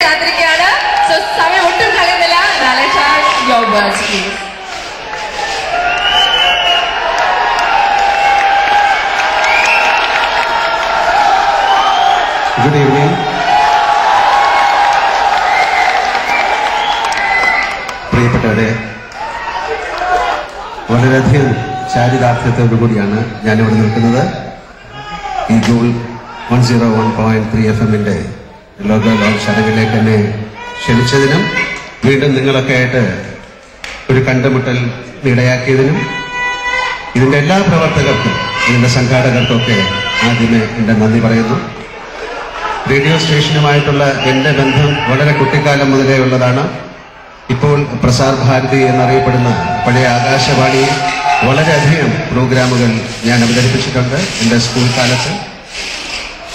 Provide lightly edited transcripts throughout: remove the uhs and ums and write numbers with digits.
So സമയം ഒട്ടും കളയുന്നില്ല. Nalesha, your words please. Good evening. പ്രിയപ്പെട്ടവരെ, വളരെയധികം ചാരിതാർത്ഥ്യത്തോടുകൂടിയാണ് ഞാനിവിടെ നിൽക്കുന്നത്. ഈ ഗോൾഡ് 101.3 FM-ന്റെ ലോക ചടങ്ങിലേക്ക് എന്നെ ക്ഷണിച്ചതിനും വീണ്ടും നിങ്ങളൊക്കെ ആയിട്ട് ഒരു കണ്ടുമുട്ടൽ ഇടയാക്കിയതിനും ഇതിന്റെ എല്ലാ പ്രവർത്തകർക്കും ഇതിന്റെ സംഘാടകർക്കൊക്കെ ആദ്യമേ എന്റെ നന്ദി പറയുന്നു. റേഡിയോ സ്റ്റേഷനുമായിട്ടുള്ള എന്റെ ബന്ധം വളരെ കുട്ടിക്കാലം മുതലേ ഉള്ളതാണ്. ഇപ്പോൾ പ്രസാർ ഭാരതി എന്നറിയപ്പെടുന്ന പഴയ ആകാശവാണിയിൽ വളരെയധികം പ്രോഗ്രാമുകൾ ഞാൻ അവതരിപ്പിച്ചിട്ടുണ്ട്. എൻ്റെ സ്കൂൾ കാലത്ത്,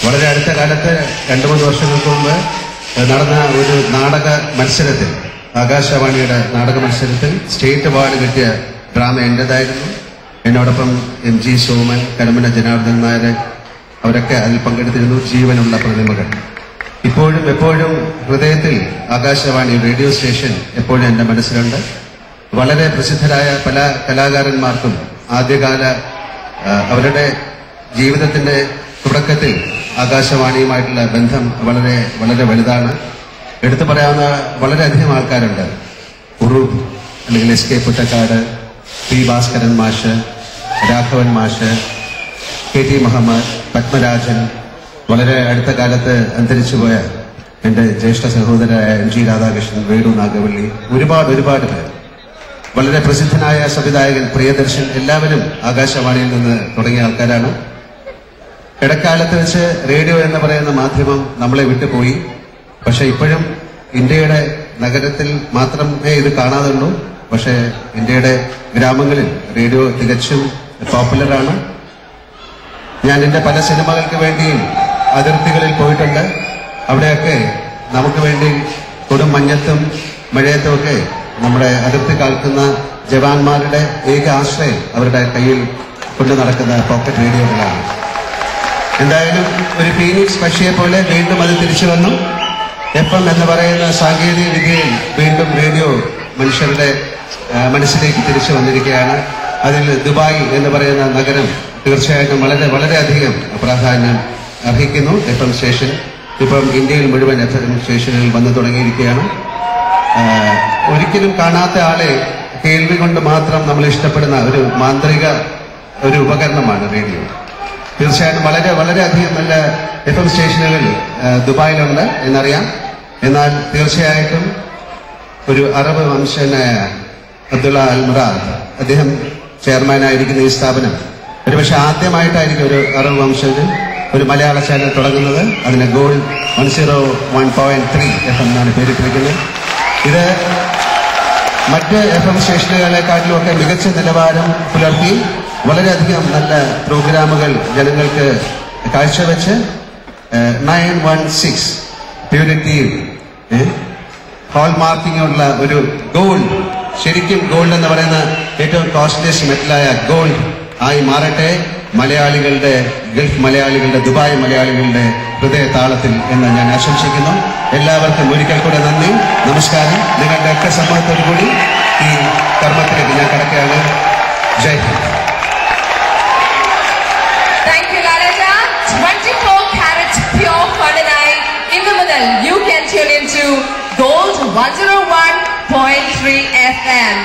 വളരെ അടുത്ത കാലത്ത് 2-3 വർഷങ്ങൾക്ക് മുമ്പ് നടന്ന ഒരു നാടക മത്സരത്തിൽ, ആകാശവാണിയുടെ നാടക മത്സരത്തിൽ സ്റ്റേറ്റ് അവാർഡ് കിട്ടിയ ഡ്രാമ എൻ്റെതായിരുന്നു. എന്നോടൊപ്പം MG സോമൻ, കരമന ജനാർദ്ദൻ നായർ അവരൊക്കെ അതിൽ പങ്കെടുത്തിരുന്നു. ജീവനുള്ള പ്രതിമകൾ. ഇപ്പോഴും എപ്പോഴും ഹൃദയത്തിൽ ആകാശവാണി റേഡിയോ സ്റ്റേഷൻ എപ്പോഴും എൻ്റെ മനസ്സിലുണ്ട്. വളരെ പ്രസിദ്ധരായ പല കലാകാരന്മാർക്കും ആദ്യകാല അവരുടെ ജീവിതത്തിന്റെ തുടക്കത്തിൽ ആകാശവാണിയുമായിട്ടുള്ള ബന്ധം വളരെ വളരെ വലുതാണ്. എടുത്തു പറയാവുന്ന വളരെയധികം ആൾക്കാരുണ്ട്. ഉറൂബ് അല്ലെങ്കിൽ SK പുറ്റക്കാട്, P ഭാസ്കരൻ മാഷ്, രാഘവൻ മാഷ്, KT മുഹമ്മദ്, പത്മരാജൻ, വളരെ അടുത്ത കാലത്ത് അന്തരിച്ചുപോയ എൻ്റെ ജ്യേഷ്ഠ സഹോദരനായ MG രാധാകൃഷ്ണൻ, വേണു നാഗവള്ളി, ഒരുപാട് പേർ, വളരെ പ്രസിദ്ധനായ സംവിധായകൻ പ്രിയദർശൻ, എല്ലാവരും ആകാശവാണിയിൽ നിന്ന് തുടങ്ങിയ ആൾക്കാരാണ്. ഇടക്കാലത്ത് വെച്ച് റേഡിയോ എന്ന് പറയുന്ന മാധ്യമം നമ്മളെ വിട്ടുപോയി. പക്ഷെ ഇപ്പോഴും ഇന്ത്യയുടെ നഗരത്തിൽ മാത്രമേ ഇത് കാണാതുള്ളൂ. പക്ഷെ ഇന്ത്യയുടെ ഗ്രാമങ്ങളിൽ റേഡിയോ തികച്ചും പോപ്പുലറാണ്. ഞാൻ എൻ്റെ പല സിനിമകൾക്ക് വേണ്ടിയും അതിർത്തികളിൽ പോയിട്ടുണ്ട്. അവിടെയൊക്കെ നമുക്ക് വേണ്ടി കൊടും മഞ്ഞത്തും മഴയത്തും ഒക്കെ നമ്മുടെ അതിർത്തി കാൽക്കുന്ന ജവാന്മാരുടെ ഏക ആശ്രയം അവരുടെ കയ്യിൽ കൊണ്ടു നടക്കുന്ന പോക്കറ്റ് റേഡിയോകളാണ്. എന്തായാലും ഒരു ഫീനിക്സ് പക്ഷിയെ പോലെ വീണ്ടും അത് തിരിച്ചു വന്നു. FM എന്ന് പറയുന്ന സാങ്കേതിക വിദ്യയിൽ വീണ്ടും റേഡിയോ മനുഷ്യരുടെ മനസ്സിലേക്ക് തിരിച്ചു വന്നിരിക്കുകയാണ്. അതിൽ ദുബായ് എന്ന് പറയുന്ന നഗരം തീർച്ചയായിട്ടും വളരെയധികം പ്രാധാന്യം അർഹിക്കുന്നു. FM സ്റ്റേഷൻ ഇപ്പം ഇന്ത്യയിൽ മുഴുവൻ FM സ്റ്റേഷനുകൾ വന്നു തുടങ്ങിയിരിക്കുകയാണ്. ഒരിക്കലും കാണാത്ത ആളെ കേൾവി കൊണ്ട് മാത്രം നമ്മൾ ഇഷ്ടപ്പെടുന്ന ഒരു മാന്ത്രിക ഒരു ഉപകരണമാണ് റേഡിയോ. തീർച്ചയായിട്ടും വളരെയധികം നല്ല FM സ്റ്റേഷനുകൾ ദുബായിലുണ്ട് എന്നറിയാം. എന്നാൽ തീർച്ചയായിട്ടും ഒരു അറബ് വംശനായ അബ്ദുള്ള അൽ മുറാദ്, അദ്ദേഹം ചെയർമാനായിരിക്കുന്ന ഈ സ്ഥാപനം ഒരുപക്ഷെ ആദ്യമായിട്ടായിരിക്കും ഒരു അറബ് വംശജൻ ഒരു മലയാള ചാനൽ തുടങ്ങുന്നത്. അതിന് ഗോൾഡ് 101.3 FM എന്നാണ് പേരിട്ടിരിക്കുന്നത്. ഇത് മറ്റ് FM സ്റ്റേഷനുകളെക്കാട്ടിലും ഒക്കെ മികച്ച നിലവാരം പുലർത്തി വളരെയധികം നല്ല പ്രോഗ്രാമുകൾ ജനങ്ങൾക്ക് കാഴ്ചവെച്ച് 916 പ്യൂരിറ്റി ഹോൾമാർക്കിങ്ങുള്ള ഒരു ഗോൾഡ്, ശരിക്കും ഗോൾഡ് എന്ന് പറയുന്ന ഏറ്റവും കോസ്റ്റ്ലിയസ്റ്റ് മെറ്റലായ ഗോൾഡ് ആയി മാറട്ടെ മലയാളികളുടെ, ഗൾഫ് മലയാളികളുടെ, ദുബായ് മലയാളികളുടെ ഹൃദയ താളത്തിൽ എന്ന് ഞാൻ ആശംസിക്കുന്നു. എല്ലാവർക്കും ഒരിക്കൽ കൂടെ നന്ദി, നമസ്കാരം. നിങ്ങളുടെ ഒക്കെ സമ്മതത്തോടു കൂടി ഈ കർമ്മത്തിലേക്ക് ഞാൻ കടക്കുകയാണ്. ജയ് Hind. Thank you, Nalesha. 24 karat pure Kondinai. ഇന്നു മുതൽ you can tune into Gold 101.3 FM.